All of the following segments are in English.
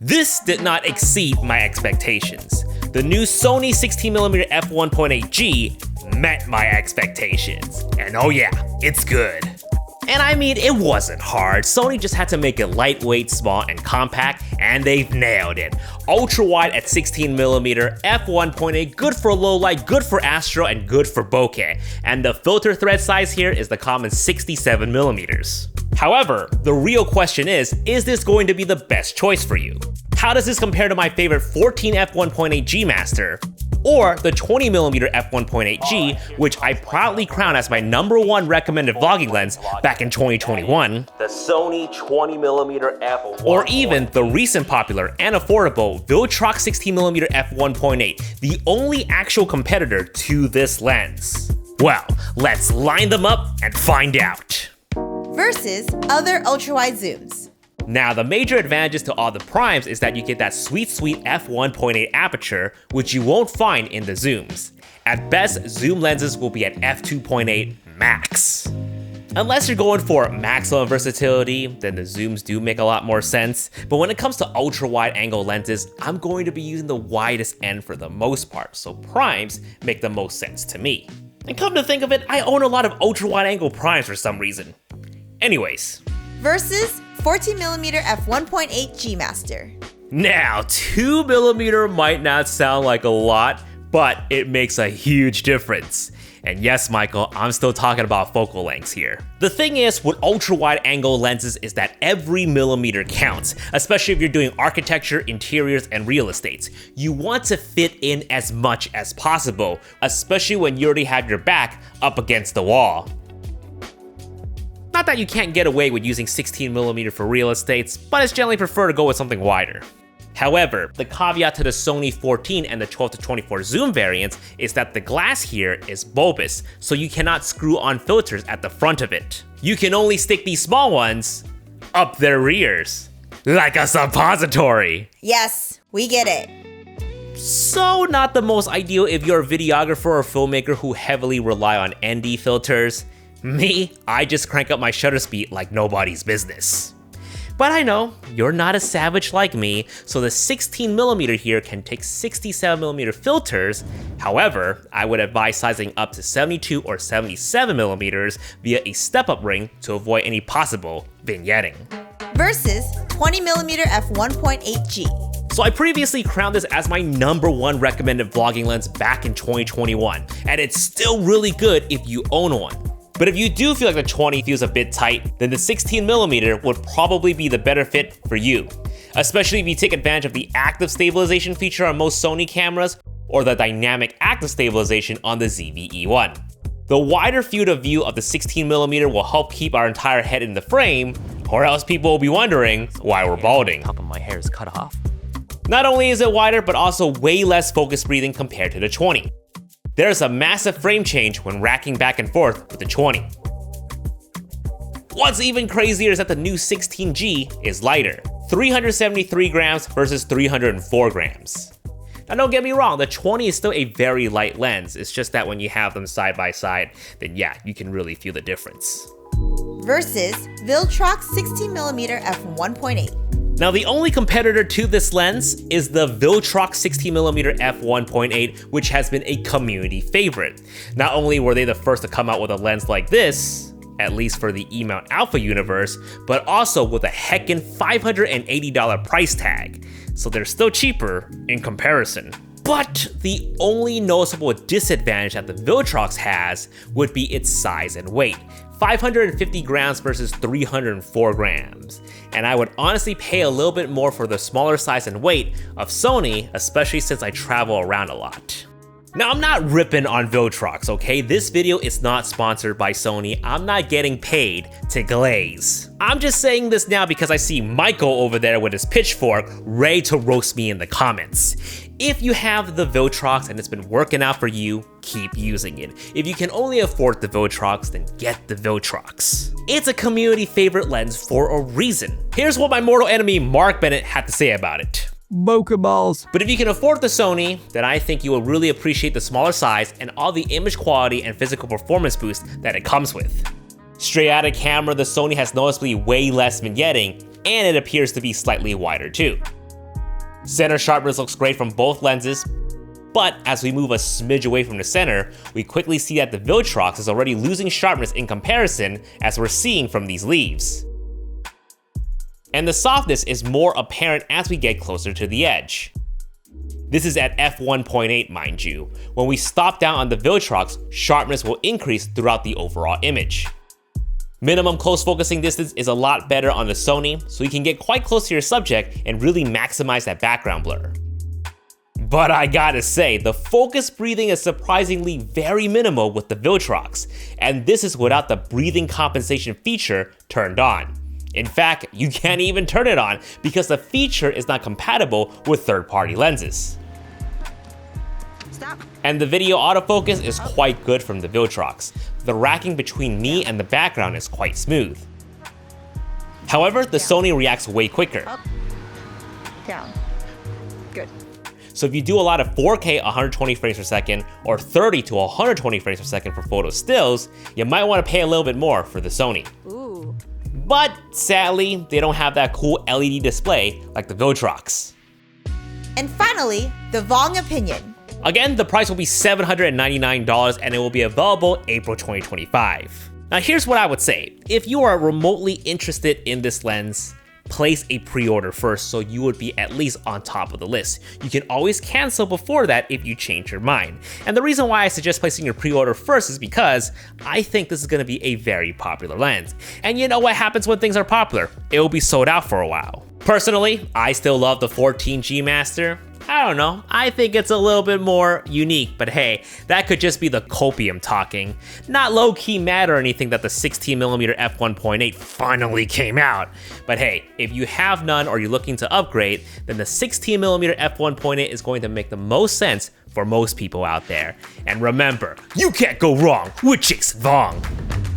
This did not exceed my expectations. The new Sony 16mm f1.8G met my expectations. And oh yeah, it's good. And I mean, it wasn't hard. Sony just had to make it lightweight, small, and compact, and they've nailed it. Ultra wide at 16mm, f1.8, good for low light, good for astro, and good for bokeh. And the filter thread size here is the common 67mm. However, the real question is this going to be the best choice for you? How does this compare to my favorite 14 f1.8G Master? Or the 20mm f1.8G, which I proudly crowned as my #1 recommended vlogging lens back in 2021. The Sony 20mm f1.8. Or even the recent popular and affordable Viltrox 16mm f1.8, the only actual competitor to this lens. Well, let's line them up and find out. Versus other ultra-wide zooms. Now, the major advantages to all the primes is that you get that sweet f1.8 aperture, which you won't find in the zooms. At best, zoom lenses will be at f2.8 max. Unless you're going for maximum versatility, then the zooms do make a lot more sense. But when it comes to ultra wide angle lenses, I'm going to be using the widest end for the most part, so primes make the most sense to me. And come to think of it, I own a lot of ultra wide angle primes for some reason. Anyways. Versus 14mm f1.8G Master. Now, 2mm might not sound like a lot, but it makes a huge difference. And yes, Michael, I'm still talking about focal lengths here. The thing is, with ultra-wide angle lenses is that every millimeter counts, especially if you're doing architecture, interiors, and real estates. You want to fit in as much as possible, especially when you already have your back up against the wall. Not that you can't get away with using 16mm for real estates, but it's generally preferred to go with something wider. However, the caveat to the Sony 14 and the 12-24 zoom variants is that the glass here is bulbous, so you cannot screw on filters at the front of it. You can only stick these small ones up their rears, like a suppository. Yes, we get it. So not the most ideal if you're a videographer or filmmaker who heavily rely on ND filters. Me, I just crank up my shutter speed like nobody's business. But I know, you're not a savage like me, so the 16mm here can take 67mm filters. However, I would advise sizing up to 72 or 77mm via a step-up ring to avoid any possible vignetting. Versus 20mm f1.8G. So I previously crowned this as my #1 recommended vlogging lens back in 2021, and it's still really good if you own one. But if you do feel like the 20 feels a bit tight, then the 16mm would probably be the better fit for you, especially if you take advantage of the active stabilization feature on most Sony cameras or the dynamic active stabilization on the ZV-E1. The wider field of view of the 16mm will help keep our entire head in the frame, or else people will be wondering why we're balding. Top of my hair is cut off. Not only is it wider, but also way less focus breathing compared to the 20. There's a massive frame change when racking back and forth with the 20. What's even crazier is that the new 16G is lighter, 373 grams versus 304 grams. Now don't get me wrong, the 20 is still a very light lens, it's just that when you have them side by side, then yeah, you can really feel the difference. Versus Viltrox 16mm f1.8. Now the only competitor to this lens is the Viltrox 16mm f1.8, which has been a community favorite. Not only were they the first to come out with a lens like this, at least for the E-mount Alpha universe, but also with a heckin' $580 price tag, so they're still cheaper in comparison. But the only noticeable disadvantage that the Viltrox has would be its size and weight. 550 grams versus 304 grams. And I would honestly pay a little bit more for the smaller size and weight of Sony, especially since I travel around a lot. Now, I'm not ripping on Viltrox, okay? This video is not sponsored by Sony. I'm not getting paid to glaze. I'm just saying this now because I see Michael over there with his pitchfork ready to roast me in the comments. If you have the Viltrox and it's been working out for you, keep using it. If you can only afford the Viltrox, then get the Viltrox. It's a community favorite lens for a reason. Here's what my mortal enemy Mark Bennett had to say about it. Bokeh balls. But if you can afford the Sony, then I think you will really appreciate the smaller size and all the image quality and physical performance boost that it comes with. Straight out of camera, the Sony has noticeably way less vignetting, and it appears to be slightly wider too. Center sharpness looks great from both lenses, but as we move a smidge away from the center, we quickly see that the Viltrox is already losing sharpness in comparison, as we're seeing from these leaves. And the softness is more apparent as we get closer to the edge. This is at f1.8, mind you. When we stop down on the Viltrox, sharpness will increase throughout the overall image. Minimum close focusing distance is a lot better on the Sony, so you can get quite close to your subject and really maximize that background blur. But I gotta say, the focus breathing is surprisingly very minimal with the Viltrox, and this is without the breathing compensation feature turned on. In fact, you can't even turn it on because the feature is not compatible with third-party lenses. Stop. And the video autofocus is quite good from the Viltrox. The racking between me and the background is quite smooth. However, the Sony reacts way quicker. Up. Down. Good. So if you do a lot of 4K 120 frames per second or 30 to 120 frames per second for photo stills, you might want to pay a little bit more for the Sony. Ooh. But sadly, they don't have that cool LED display like the Viltrox. And finally, the Vong opinion. Again, the price will be $799 and it will be available April 2025. Now here's what I would say. If you are remotely interested in this lens, place a pre-order first so you would be at least on top of the list. You can always cancel before that if you change your mind. And the reason why I suggest placing your pre-order first is because I think this is going to be a very popular lens. And you know what happens when things are popular? It will be sold out for a while. Personally, I still love the 14G Master. I don't know, I think it's a little bit more unique, but hey, that could just be the copium talking. Not low-key mad or anything that the 16mm f1.8 finally came out. But hey, if you have none or you're looking to upgrade, then the 16mm f1.8 is going to make the most sense for most people out there. And remember, you can't go wrong with Jason Vong.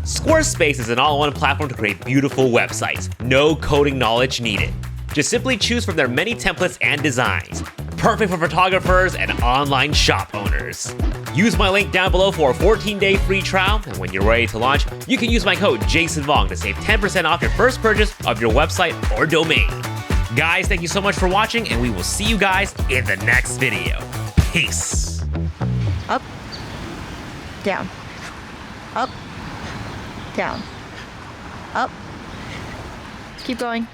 Squarespace is an all-in-one platform to create beautiful websites. No coding knowledge needed. Just simply choose from their many templates and designs. Perfect for photographers and online shop owners. Use my link down below for a 14-day free trial, and when you're ready to launch, you can use my code JASONVONG to save 10% off your first purchase of your website or domain. Guys, thank you so much for watching, and we will see you guys in the next video. Peace. Up. Down. Up. Down. Up. Keep going.